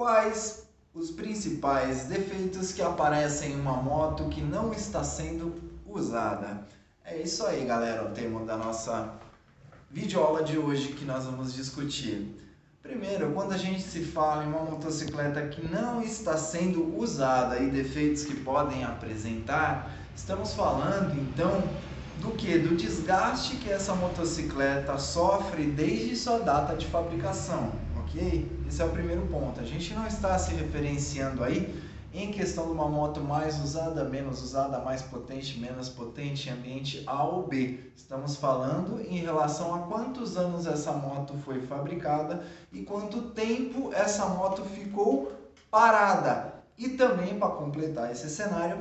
Quais os principais defeitos que aparecem em uma moto que não está sendo usada? É isso aí, galera, o tema da nossa videoaula de hoje que nós vamos discutir. Primeiro, quando a gente se fala em uma motocicleta que não está sendo usada e defeitos que podem apresentar, estamos falando então do que? Do desgaste que essa motocicleta sofre desde sua data de fabricação, ok? Esse é o primeiro ponto. A gente não está se referenciando aí em questão de uma moto mais usada, menos usada, mais potente, menos potente, em ambiente A ou B. Estamos falando em relação a quantos anos essa moto foi fabricada e quanto tempo essa moto ficou parada. E também, para completar esse cenário,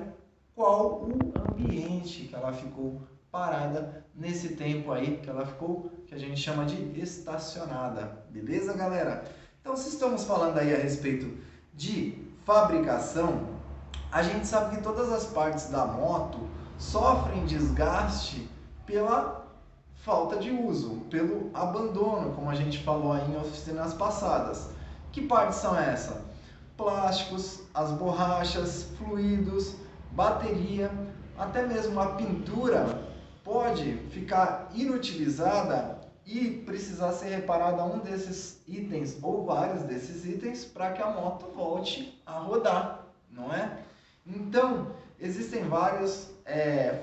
qual o ambiente que ela ficou parada nesse tempo aí que ela ficou, que a gente chama de estacionada. Beleza, galera? Então, se estamos falando aí a respeito de fabricação, a gente sabe que todas as partes da moto sofrem desgaste pela falta de uso, pelo abandono, como a gente falou aí em oficinas passadas. Que partes são essas? Plásticos, as borrachas, fluidos, bateria, até mesmo a pintura pode ficar inutilizada e precisar ser reparado um desses itens ou vários desses itens para que a moto volte a rodar, não é? Então, existem vários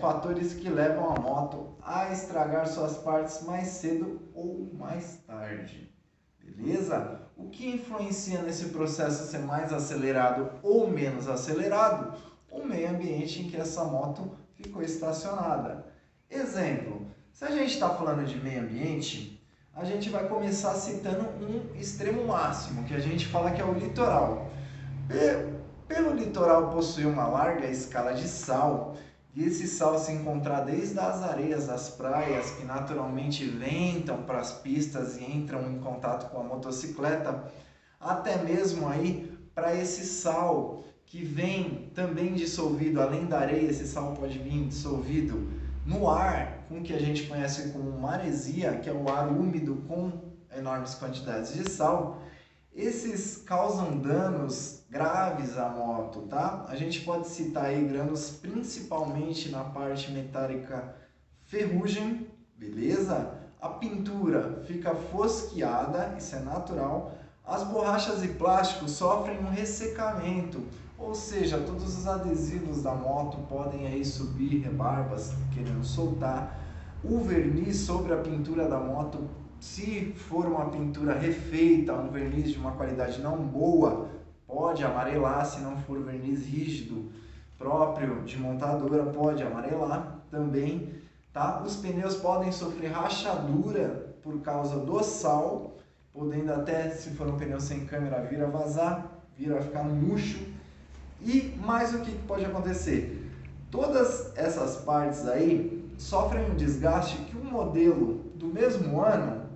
fatores que levam a moto a estragar suas partes mais cedo ou mais tarde, beleza? O que influencia nesse processo ser mais acelerado ou menos acelerado? O meio ambiente em que essa moto ficou estacionada. Exemplo, se a gente está falando de meio ambiente, a gente vai começar citando um extremo máximo, que a gente fala que é o litoral. Pelo litoral possuir uma larga escala de sal, e esse sal se encontrar desde as areias das praias, que naturalmente ventam para as pistas e entram em contato com a motocicleta, até mesmo aí para esse sal que vem também dissolvido, além da areia, esse sal pode vir dissolvido no ar, com o que a gente conhece como maresia, que é o ar úmido com enormes quantidades de sal. Esses causam danos graves à moto, tá? A gente pode citar aí danos principalmente na parte metálica, ferrugem, beleza? A pintura fica fosqueada, isso é natural. As borrachas e plásticos sofrem um ressecamento, ou seja, todos os adesivos da moto podem aí subir rebarbas, querendo soltar. O verniz sobre a pintura da moto, se for uma pintura refeita, um verniz de uma qualidade não boa, pode amarelar. Se não for verniz rígido, próprio de montadora, pode amarelar também, tá? Os pneus podem sofrer rachadura por causa do sal, podendo até, se for um pneu sem câmera, vir a vazar, vir a ficar murcho. E mais o que pode acontecer? Todas essas partes aí sofrem um desgaste que um modelo do mesmo ano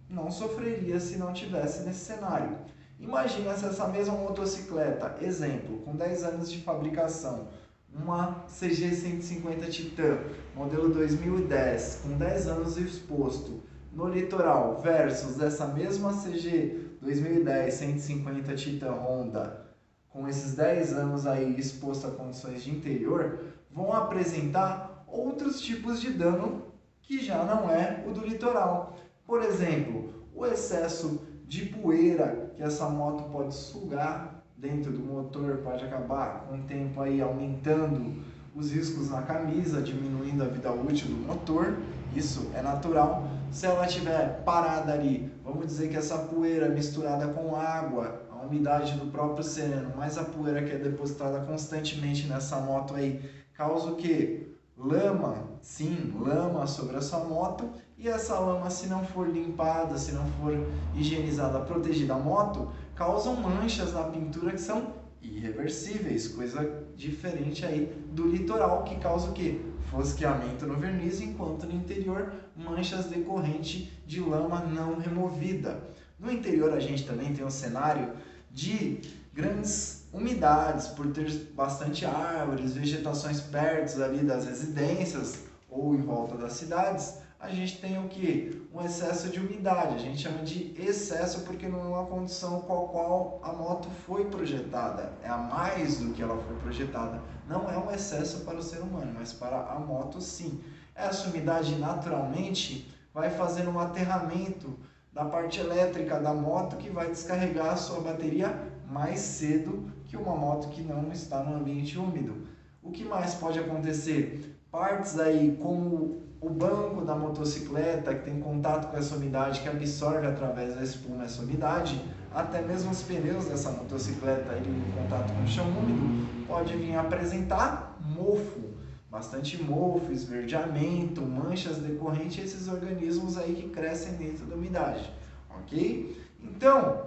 não sofreria se não tivesse nesse cenário. Imagina se essa mesma motocicleta, exemplo, com 10 anos de fabricação, uma CG 150 Titan, modelo 2010, com 10 anos exposto no litoral, versus essa mesma CG 2010 150 Titan Honda, com esses 10 anos aí exposto a condições de interior, vão apresentar outros tipos de dano que já não é o do litoral. Por exemplo, o excesso de poeira que essa moto pode sugar dentro do motor pode acabar com o tempo aí aumentando os riscos na camisa, diminuindo a vida útil do motor. Isso é natural. Se ela estiver parada ali, vamos dizer que essa poeira misturada com água, a umidade do próprio oceano, mais a poeira que é depositada constantemente nessa moto aí, causa o quê? Lama, sim, lama sobre a sua moto, e essa lama, se não for limpada, se não for higienizada, protegida a moto, causam manchas na pintura que são irreversíveis, coisa diferente aí do litoral, que causa o quê? Fosqueamento no verniz, enquanto no interior, manchas decorrentes de lama não removida. No interior a gente também tem um cenário de grandes umidades, por ter bastante árvores, vegetações perto ali das residências ou em volta das cidades, a gente tem o que? Um excesso de umidade. A gente chama de excesso porque não é uma condição com a qual a moto foi projetada. É a mais do que ela foi projetada. Não é um excesso para o ser humano, mas para a moto sim. Essa umidade naturalmente vai fazendo um aterramento da parte elétrica da moto que vai descarregar a sua bateria mais cedo que uma moto que não está no ambiente úmido. O que mais pode acontecer? Partes aí como o banco da motocicleta que tem contato com essa umidade, que absorve através da espuma essa umidade, até mesmo os pneus dessa motocicleta aí em contato com o chão úmido, pode vir a apresentar mofo, bastante mofo, esverdeamento, manchas decorrentes desses organismos aí que crescem dentro da umidade, ok? Então,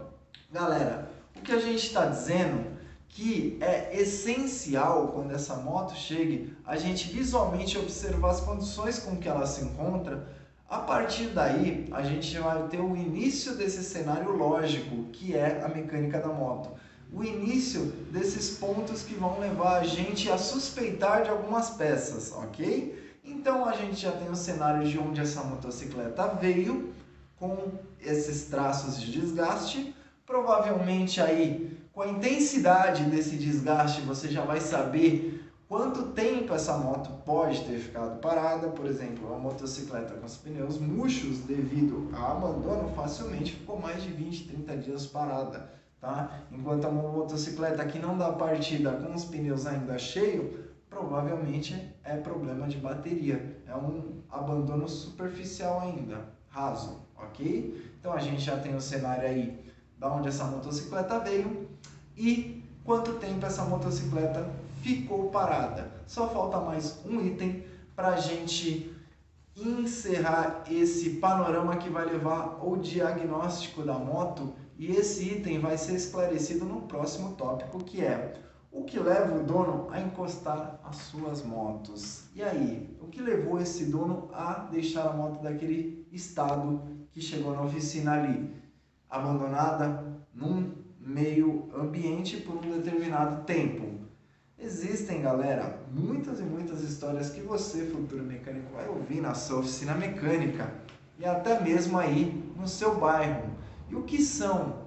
galera, o que a gente está dizendo que é essencial quando essa moto chegue, a gente visualmente observar as condições com que ela se encontra. A partir daí, a gente vai ter o início desse cenário lógico, que é a mecânica da moto. O início desses pontos que vão levar a gente a suspeitar de algumas peças, ok? Então, a gente já tem o cenário de onde essa motocicleta veio, com esses traços de desgaste. Provavelmente aí, com a intensidade desse desgaste, você já vai saber quanto tempo essa moto pode ter ficado parada. Por exemplo, uma motocicleta com os pneus murchos devido a abandono facilmente ficou mais de 20, 30 dias parada, tá? Enquanto uma motocicleta que não dá partida com os pneus ainda cheios, provavelmente é problema de bateria, é um abandono superficial ainda, raso, ok? Então a gente já tem o cenário aí da onde essa motocicleta veio e quanto tempo essa motocicleta ficou parada. Só falta mais um item para a gente encerrar esse panorama que vai levar ao diagnóstico da moto, e esse item vai ser esclarecido no próximo tópico, que é o que leva o dono a encostar as suas motos. E aí, o que levou esse dono a deixar a moto daquele estado que chegou na oficina ali? Abandonada num meio ambiente por um determinado tempo. Existem, galera, muitas e muitas histórias que você, futuro mecânico, vai ouvir na sua oficina mecânica e até mesmo aí no seu bairro. E o que são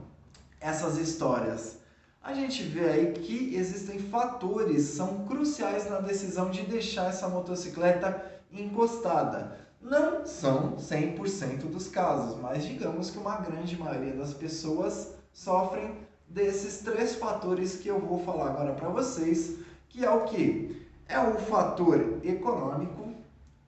essas histórias? A gente vê aí que existem fatores, são cruciais na decisão de deixar essa motocicleta encostada. Não são 100% dos casos, mas digamos que uma grande maioria das pessoas sofrem desses 3 fatores que eu vou falar agora para vocês, que é o que? É o fator econômico.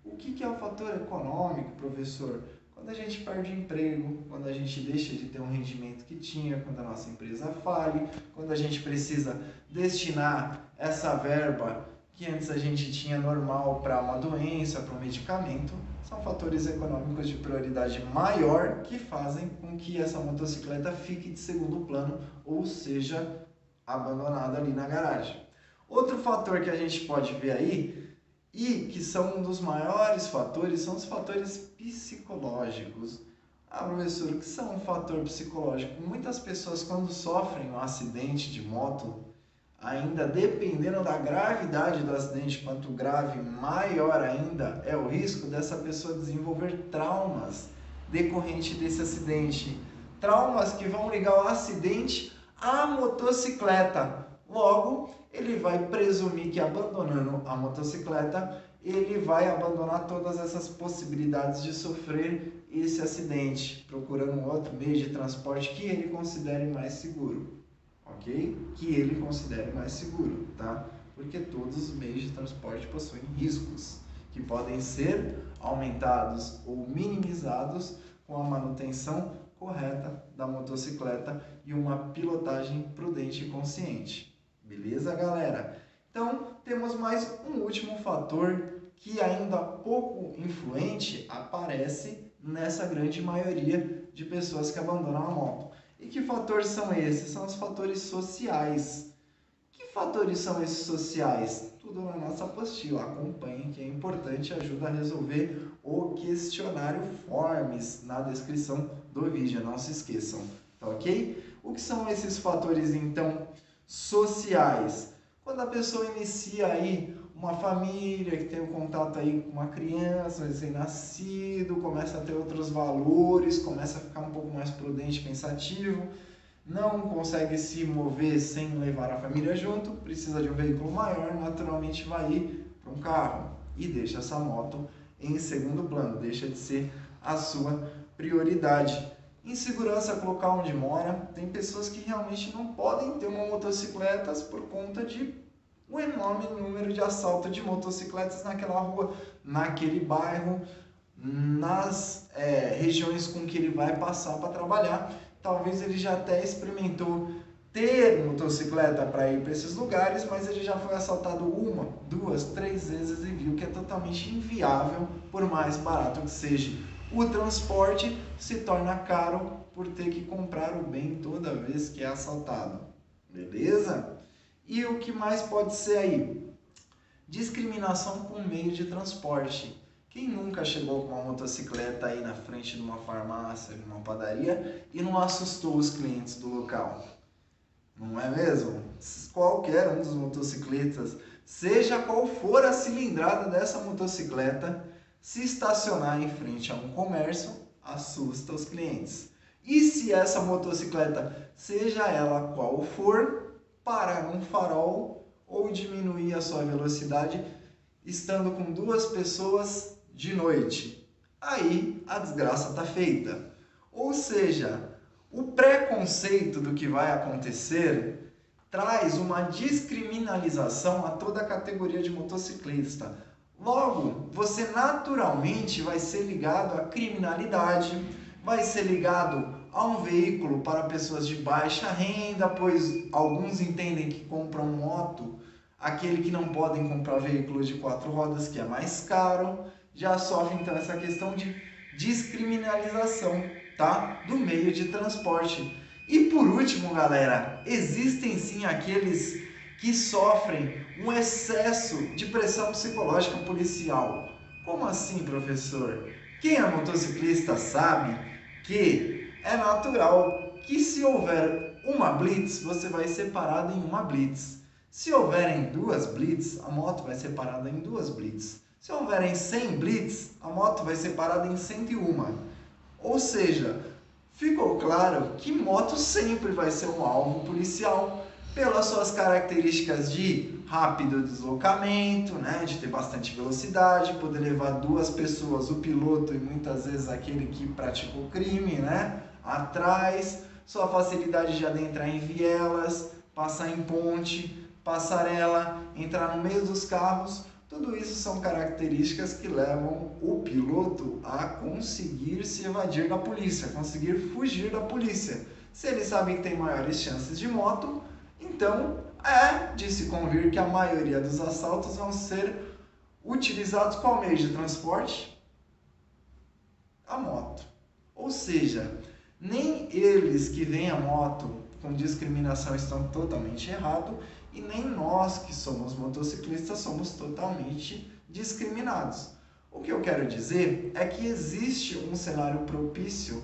O que é o fator econômico, professor? Quando a gente perde emprego, quando a gente deixa de ter um rendimento que tinha, quando a nossa empresa fale, quando a gente precisa destinar essa verba que antes a gente tinha normal para uma doença, para um medicamento, são fatores econômicos de prioridade maior que fazem com que essa motocicleta fique de segundo plano ou seja abandonada ali na garagem. Outro fator que a gente pode ver aí, e que são um dos maiores fatores, são os fatores psicológicos. Ah, professor, o que são um fator psicológico? Muitas pessoas, quando sofrem um acidente de moto, ainda dependendo da gravidade do acidente, quanto grave, maior ainda é o risco dessa pessoa desenvolver traumas decorrente desse acidente. Traumas que vão ligar o acidente à motocicleta. Logo, ele vai presumir que abandonando a motocicleta, ele vai abandonar todas essas possibilidades de sofrer esse acidente, procurando um outro meio de transporte que ele considere mais seguro. Ok? Que ele considere mais seguro, tá? Porque todos os meios de transporte possuem riscos que podem ser aumentados ou minimizados com a manutenção correta da motocicleta e uma pilotagem prudente e consciente. Beleza, galera? Então, temos mais um último fator que ainda pouco influente aparece nessa grande maioria de pessoas que abandonam a moto. E que fatores são esses? São os fatores sociais. Que fatores são esses sociais? Tudo na nossa apostila. Acompanhe, que é importante, ajuda a resolver o questionário Forms na descrição do vídeo. Não se esqueçam, tá ok? O que são esses fatores, então, sociais? Quando a pessoa inicia aí uma família que tem um contato aí com uma criança, recém-nascido, começa a ter outros valores, começa a ficar um pouco mais prudente, pensativo, não consegue se mover sem levar a família junto, precisa de um veículo maior, naturalmente vai ir para um carro e deixa essa moto em segundo plano, deixa de ser a sua prioridade. Insegurança com o local onde mora, tem pessoas que realmente não podem ter uma motocicleta por conta de um enorme número de assaltos de motocicletas naquela rua, naquele bairro, nas regiões com que ele vai passar para trabalhar. Talvez ele já até experimentou ter motocicleta para ir para esses lugares, mas ele já foi assaltado 1, 2, 3 vezes e viu que é totalmente inviável, por mais barato que seja. O transporte se torna caro por ter que comprar o bem toda vez que é assaltado. Beleza? E o que mais pode ser aí? Discriminação com meio de transporte. Quem nunca chegou com uma motocicleta aí na frente de uma farmácia, de uma padaria e não assustou os clientes do local? Não é mesmo? Qualquer um dos motocicletas, seja qual for a cilindrada dessa motocicleta, se estacionar em frente a um comércio, assusta os clientes. E se essa motocicleta, seja ela qual for, parar num farol ou diminuir a sua velocidade estando com 2 pessoas de noite, aí a desgraça está feita. Ou seja, o preconceito do que vai acontecer traz uma descriminalização a toda a categoria de motociclista. Logo, você naturalmente vai ser ligado à criminalidade, vai ser ligado a um veículo para pessoas de baixa renda, pois alguns entendem que compram moto, aquele que não podem comprar veículos de 4 rodas, que é mais caro, já sofre então essa questão de descriminalização, tá? Do meio de transporte. E por último, galera, existem sim aqueles que sofrem um excesso de pressão psicológica policial. Como assim, professor? Quem é motociclista sabe que é natural que se houver uma blitz, você vai ser parado em uma blitz. Se houverem 2 blitz, a moto vai ser parada em 2 blitz. Se houverem 100 blitz, a moto vai ser parada em 101. Ou seja, ficou claro que moto sempre vai ser um alvo policial pelas suas características de rápido deslocamento, né, de ter bastante velocidade, poder levar 2 pessoas, o piloto e muitas vezes aquele que praticou o crime, né, atrás, sua facilidade de adentrar em vielas, passar em ponte, passarela, entrar no meio dos carros. Tudo isso são características que levam o piloto a conseguir se evadir da polícia, conseguir fugir da polícia. Se ele sabe que tem maiores chances de moto, então é de se convir que a maioria dos assaltos vão ser utilizados qual meio de transporte? A moto. Ou seja, nem eles que vêm a moto com discriminação estão totalmente errados, e nem nós que somos motociclistas somos totalmente discriminados. O que eu quero dizer é que existe um cenário propício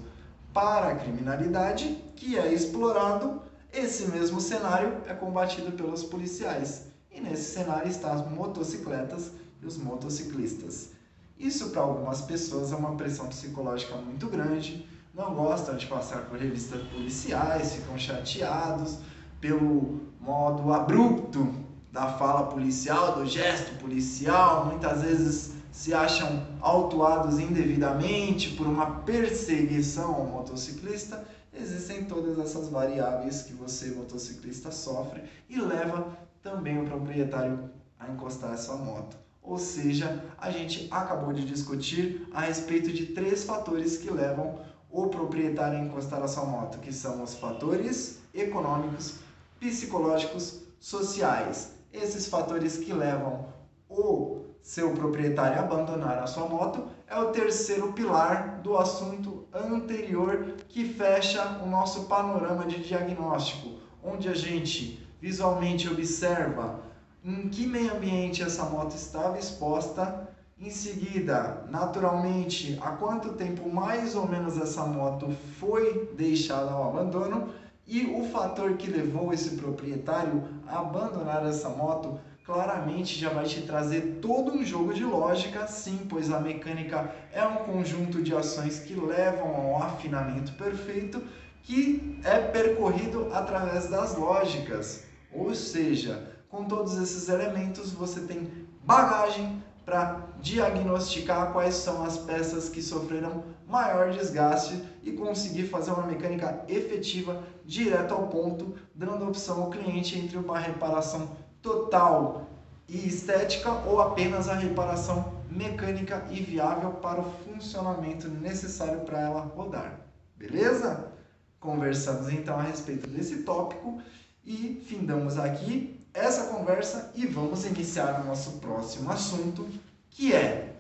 para a criminalidade que é explorado. Esse mesmo cenário é combatido pelos policiais, e nesse cenário estão as motocicletas e os motociclistas. Isso para algumas pessoas é uma pressão psicológica muito grande, não gostam de passar por revistas policiais, ficam chateados pelo modo abrupto da fala policial, do gesto policial, muitas vezes se acham autuados indevidamente por uma perseguição ao motociclista. Existem todas essas variáveis que você, motociclista, sofre e leva também o proprietário a encostar a sua moto. Ou seja, a gente acabou de discutir a respeito de 3 fatores que levam o proprietário a encostar a sua moto, que são os fatores econômicos, psicológicos, sociais. Esses fatores que levam o seu proprietário a abandonar a sua moto é o 3º pilar do assunto anterior, que fecha o nosso panorama de diagnóstico, onde a gente visualmente observa em que meio ambiente essa moto estava exposta. Em seguida, naturalmente, há quanto tempo mais ou menos essa moto foi deixada ao abandono, e o fator que levou esse proprietário a abandonar essa moto claramente já vai te trazer todo um jogo de lógica, sim, pois a mecânica é um conjunto de ações que levam ao afinamento perfeito, que é percorrido através das lógicas. Ou seja, com todos esses elementos você tem bagagem para diagnosticar quais são as peças que sofreram maior desgaste e conseguir fazer uma mecânica efetiva, direto ao ponto, dando opção ao cliente entre uma reparação total e estética ou apenas a reparação mecânica e viável para o funcionamento necessário para ela rodar. Beleza? Conversamos então a respeito desse tópico e findamos aqui essa conversa e vamos iniciar o nosso próximo assunto, que é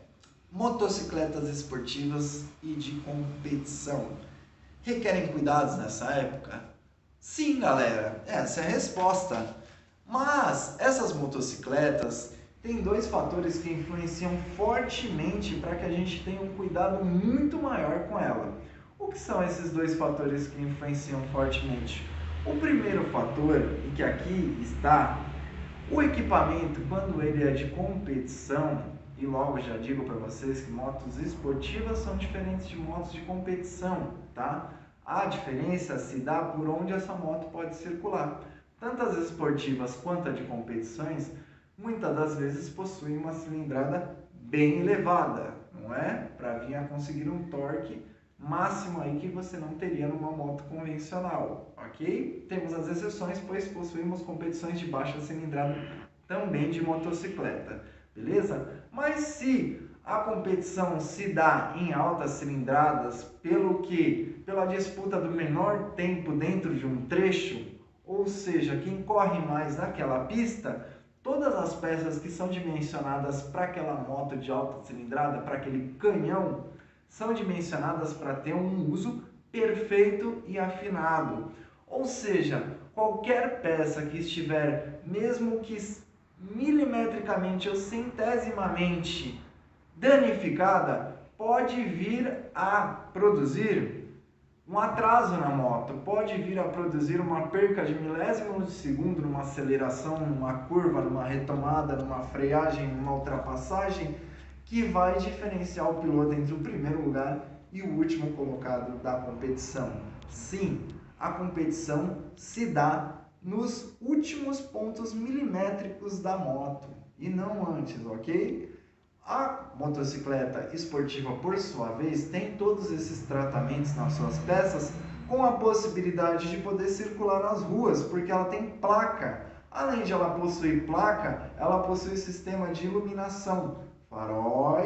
motocicletas esportivas e de competição. Requerem cuidados nessa época? Sim, galera, essa é a resposta. Mas essas motocicletas têm dois fatores que influenciam fortemente para que a gente tenha um cuidado muito maior com ela. O que são esses dois fatores que influenciam fortemente? O primeiro fator, e que aqui está, o equipamento, quando ele é de competição, e logo já digo para vocês que motos esportivas são diferentes de motos de competição, tá? A diferença se dá por onde essa moto pode circular. Tanto as esportivas quanto a de competições, muitas das vezes possuem uma cilindrada bem elevada, não é? Para vir a conseguir um torque máximo aí que você não teria numa moto convencional, ok? Temos as exceções, pois possuímos competições de baixa cilindrada também de motocicleta, beleza? Mas se a competição se dá em altas cilindradas pela disputa do menor tempo dentro de um trecho, ou seja, quem corre mais naquela pista, todas as peças que são dimensionadas para aquela moto de alta cilindrada, para aquele canhão, são dimensionadas para ter um uso perfeito e afinado. Ou seja, qualquer peça que estiver, mesmo que milimetricamente ou centesimamente danificada, pode vir a produzir um atraso na moto, pode vir a produzir uma perca de milésimos de segundo numa aceleração, numa curva, numa retomada, numa freagem, numa ultrapassagem, que vai diferenciar o piloto entre o primeiro lugar e o último colocado da competição. Sim, a competição se dá nos últimos pontos milimétricos da moto e não antes, ok? A motocicleta esportiva, por sua vez, tem todos esses tratamentos nas suas peças com a possibilidade de poder circular nas ruas, porque ela tem placa. Além de ela possuir placa, ela possui sistema de iluminação, farol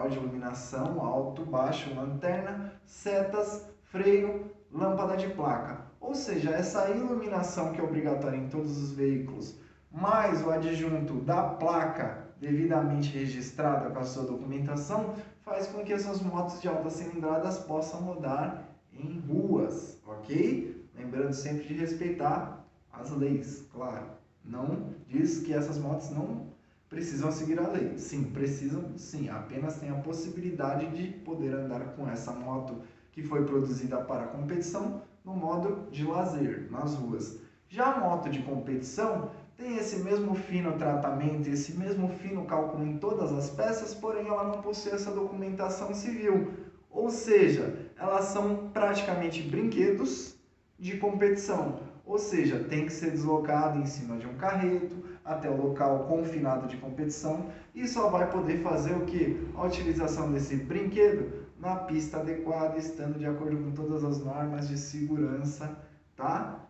de iluminação, alto, baixo, lanterna, setas, freio, lâmpada de placa. Ou seja, essa iluminação que é obrigatória em todos os veículos, mais o adjunto da placa devidamente registrada com a sua documentação, faz com que essas motos de altas cilindradas possam rodar em ruas, ok? Lembrando sempre de respeitar as leis, claro. Não diz que essas motos não precisam seguir a lei. Sim, precisam, sim. Apenas tem a possibilidade de poder andar com essa moto que foi produzida para competição no modo de lazer, nas ruas. Já a moto de competição tem esse mesmo fino tratamento, esse mesmo fino cálculo em todas as peças, porém ela não possui essa documentação civil. Ou seja, elas são praticamente brinquedos de competição. Ou seja, tem que ser deslocado em cima de um carreto até o local confinado de competição e só vai poder fazer o que? A utilização desse brinquedo na pista adequada, estando de acordo com todas as normas de segurança, tá?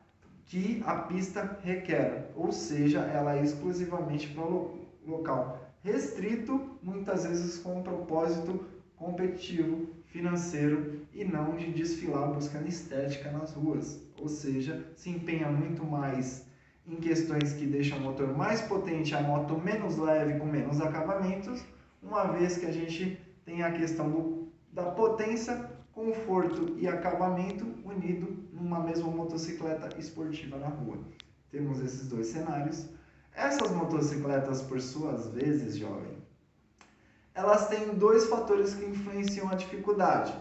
Que a pista requer, ou seja, ela é exclusivamente para local restrito, muitas vezes com um propósito competitivo, financeiro e não de desfilar buscando estética nas ruas, ou seja, se empenha muito mais em questões que deixam o motor mais potente, a moto menos leve, com menos acabamentos, uma vez que a gente tem a questão da potência, conforto e acabamento unido numa mesma motocicleta esportiva na rua. Temos esses dois cenários. Essas motocicletas, por suas vezes, jovem, elas têm dois fatores que influenciam a dificuldade.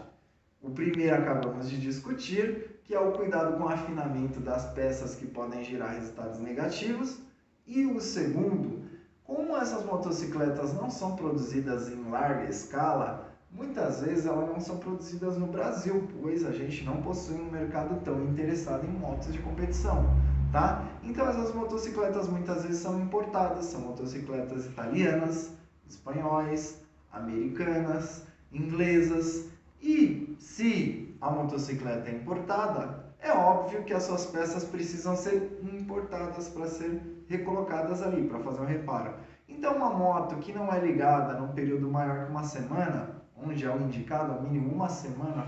O primeiro acabamos de discutir, que é o cuidado com o afinamento das peças que podem gerar resultados negativos. E o segundo, como essas motocicletas não são produzidas em larga escala, muitas vezes elas não são produzidas no Brasil, pois a gente não possui um mercado tão interessado em motos de competição, tá? Então essas motocicletas muitas vezes são importadas, são motocicletas italianas, espanhóis, americanas, inglesas. E se a motocicleta é importada, é óbvio que as suas peças precisam ser importadas para ser recolocadas ali, para fazer um reparo. Então uma moto que não é ligada num período maior que uma semana, onde é o indicado ao mínimo uma semana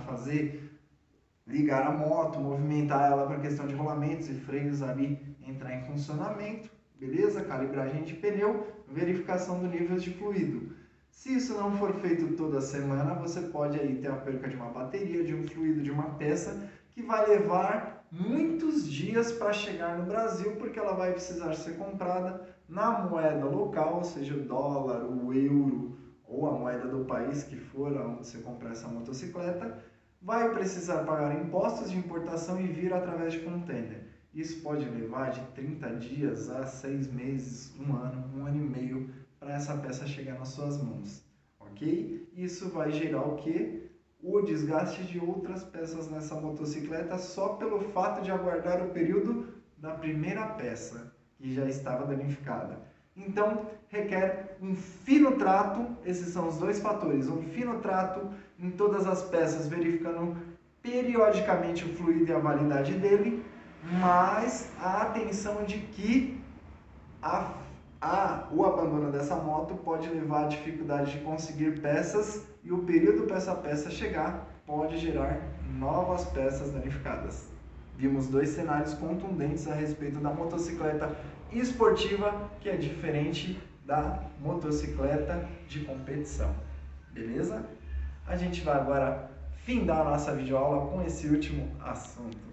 ligar a moto, movimentar ela para questão de rolamentos e freios ali entrar em funcionamento, beleza? Calibragem de pneu, verificação do nível de fluido. Se isso não for feito toda semana, você pode aí ter a perca de uma bateria, de um fluido, de uma peça, que vai levar muitos dias para chegar no Brasil, porque ela vai precisar ser comprada na moeda local, ou seja, o dólar, o euro ou a moeda do país que for onde você comprar essa motocicleta, vai precisar pagar impostos de importação e vir através de container. Isso pode levar de 30 dias a 6 meses, um ano e meio para essa peça chegar nas suas mãos, ok? Isso vai gerar o quê? O desgaste de outras peças nessa motocicleta só pelo fato de aguardar o período da primeira peça, que já estava danificada. Então, requer um fino trato, esses são os dois fatores, um fino trato em todas as peças, verificando periodicamente o fluido e a validade dele, mas a atenção de que o abandono dessa moto pode levar à dificuldade de conseguir peças e o período para essa peça chegar pode gerar novas peças danificadas. Vimos dois cenários contundentes a respeito da motocicleta esportiva, que é diferente da motocicleta de competição. Beleza? A gente vai agora findar a nossa videoaula com esse último assunto.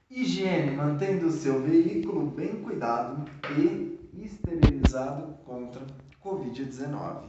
Higiene, mantendo o seu veículo bem cuidado e esterilizado contra Covid-19.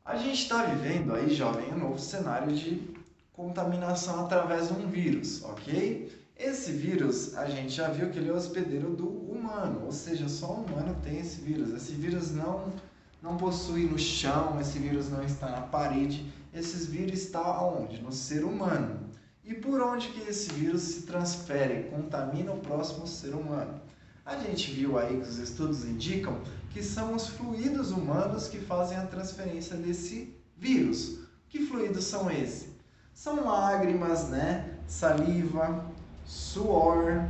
A gente está vivendo aí, jovem, um novo cenário de contaminação através de um vírus, ok? Esse vírus, a gente já viu que ele é hospedeiro do humano, ou seja, só o humano tem esse vírus. Esse vírus não possui no chão, esse vírus não está na parede, esse vírus está onde? No ser humano. E por onde que esse vírus se transfere, contamina o próximo ser humano? A gente viu aí que os estudos indicam que são os fluidos humanos que fazem a transferência desse vírus. Que fluidos são esses? São lágrimas, né? Saliva, suor,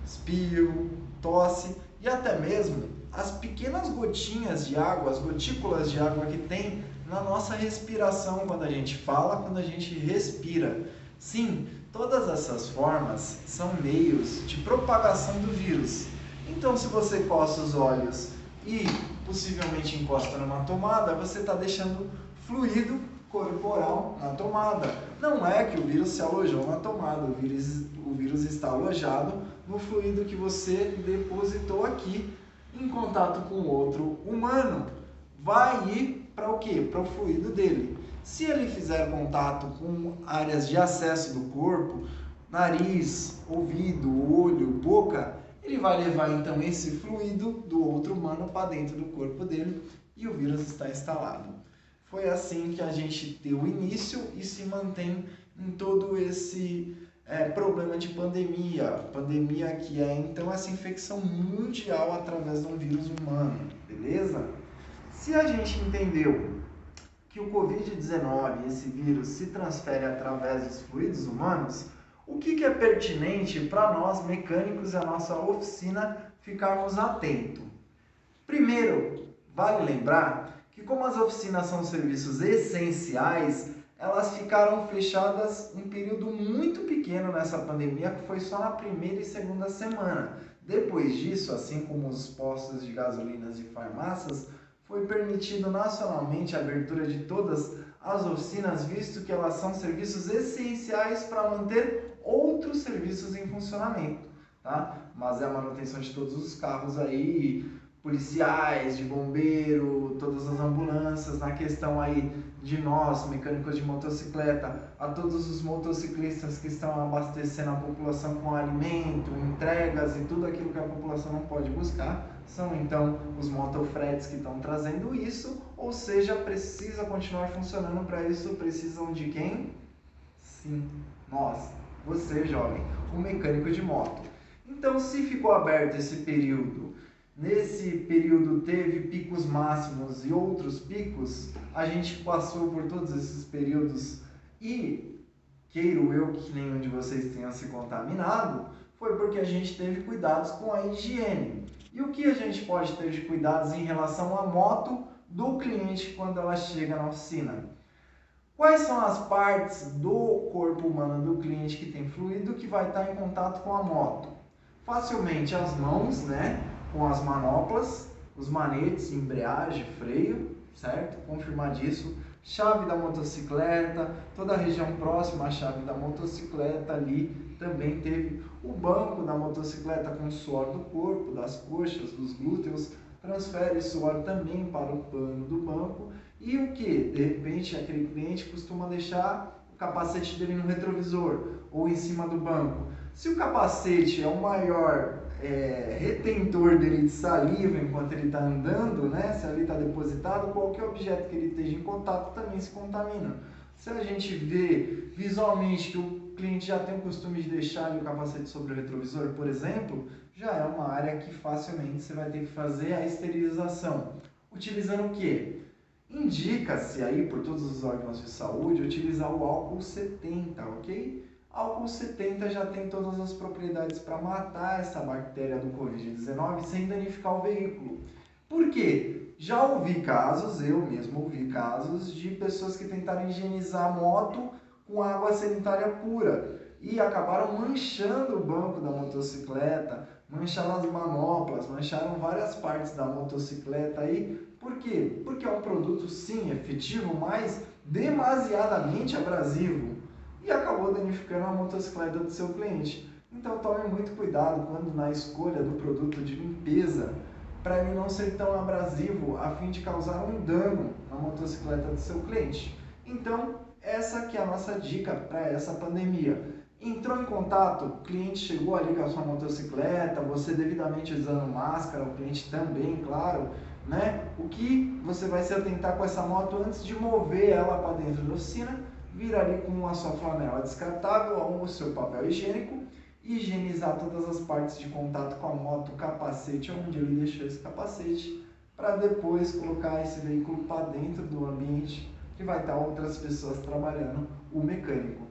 espirro, tosse e até mesmo as pequenas gotinhas de água, as gotículas de água que tem na nossa respiração quando a gente fala, quando a gente respira. Sim, todas essas formas são meios de propagação do vírus. Então, se você coça os olhos e possivelmente encosta numa tomada, você está deixando fluido corporal na tomada. Não é que o vírus se alojou na tomada, o vírus está alojado no fluido que você depositou aqui em contato com outro humano. Vai ir para o quê? Para o fluido dele. Se ele fizer contato com áreas de acesso do corpo, nariz, ouvido, olho, boca, ele vai levar então esse fluido do outro humano para dentro do corpo dele e o vírus está instalado. Foi assim que a gente deu início e se mantém em todo esse problema de pandemia. Pandemia que é então essa infecção mundial através de um vírus humano, beleza? Se a gente entendeu que o Covid-19, esse vírus, se transfere através dos fluidos humanos, o que é pertinente para nós mecânicos e a nossa oficina ficarmos atentos? Primeiro, vale lembrar que como as oficinas são serviços essenciais, elas ficaram fechadas um período muito pequeno nessa pandemia, que foi só na primeira e segunda semana. Depois disso, assim como os postos de gasolinas e farmácias, foi permitido nacionalmente a abertura de todas as oficinas, visto que elas são serviços essenciais para manter outros serviços em funcionamento, tá? Mas é a manutenção de todos os carros aí, policiais, de bombeiro, todas as ambulâncias, na questão aí de nós, mecânicos de motocicleta, a todos os motociclistas que estão abastecendo a população com alimento, entregas e tudo aquilo que a população não pode buscar, são então os motofretes que estão trazendo isso, ou seja, precisa continuar funcionando. Para isso precisam de quem? Sim, nós, você jovem, o mecânico de moto. Então, se ficou aberto esse período, nesse período teve picos máximos e outros picos, a gente passou por todos esses períodos e, queiro eu que nenhum de vocês tenha se contaminado, foi porque a gente teve cuidados com a higiene. E o que a gente pode ter de cuidados em relação à moto do cliente quando ela chega na oficina? Quais são as partes do corpo humano do cliente que tem fluido que vai estar em contato com a moto? Facilmente as mãos, né? Com as manoplas, os manetes, embreagem, freio, certo? Confirmar disso. Chave da motocicleta, toda a região próxima à chave da motocicleta ali também teve o banco da motocicleta com suor do corpo, das coxas, dos glúteos, transfere suor também para o pano do banco. E o que? De repente aquele cliente costuma deixar o capacete dele no retrovisor ou em cima do banco. Se o capacete é o maior retentor dele de saliva enquanto ele está andando, né? Se ali está depositado, qualquer objeto que ele esteja em contato também se contamina. Se a gente vê visualmente que o cliente já tem o costume de deixar ali o capacete sobre o retrovisor, por exemplo, já é uma área que facilmente você vai ter que fazer a esterilização. Utilizando o quê? Indica-se aí por todos os órgãos de saúde utilizar o álcool 70, ok? Álcool 70 já tem todas as propriedades para matar essa bactéria do Covid-19 sem danificar o veículo. Por quê? Já ouvi casos, eu mesmo ouvi casos de pessoas que tentaram higienizar a moto com água sanitária pura e acabaram manchando o banco da motocicleta, mancharam as manoplas, mancharam várias partes da motocicleta aí. Por quê? Porque é um produto sim efetivo, mas demasiadamente abrasivo e acabou danificando a motocicleta do seu cliente. Então tome muito cuidado quando na escolha do produto de limpeza, para ele não ser tão abrasivo a fim de causar um dano na motocicleta do seu cliente. Então essa que é a nossa dica para essa pandemia. Entrou em contato, o cliente chegou ali com a sua motocicleta, você devidamente usando máscara, o cliente também, claro, né? O que você vai se atentar com essa moto antes de mover ela para dentro da oficina? Vir ali com a sua flanela descartável ou o seu papel higiênico e higienizar todas as partes de contato com a moto, o capacete, onde ele deixou esse capacete, para depois colocar esse veículo para dentro do ambiente que vai estar outras pessoas trabalhando, o mecânico.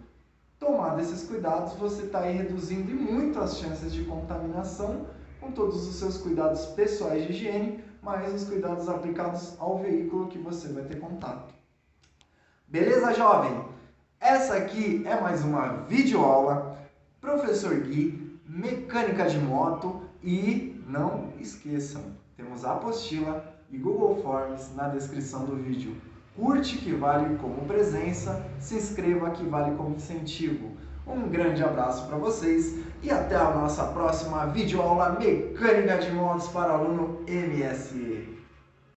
Tomado esses cuidados, você está aí reduzindo muito as chances de contaminação com todos os seus cuidados pessoais de higiene, mais os cuidados aplicados ao veículo que você vai ter contato. Beleza, jovem? Essa aqui é mais uma videoaula, Professor Gui, mecânica de moto, e não esqueçam, temos a apostila e Google Forms na descrição do vídeo. Curte que vale como presença, se inscreva que vale como incentivo. Um grande abraço para vocês e até a nossa próxima videoaula Mecânica de Motos para aluno MSE.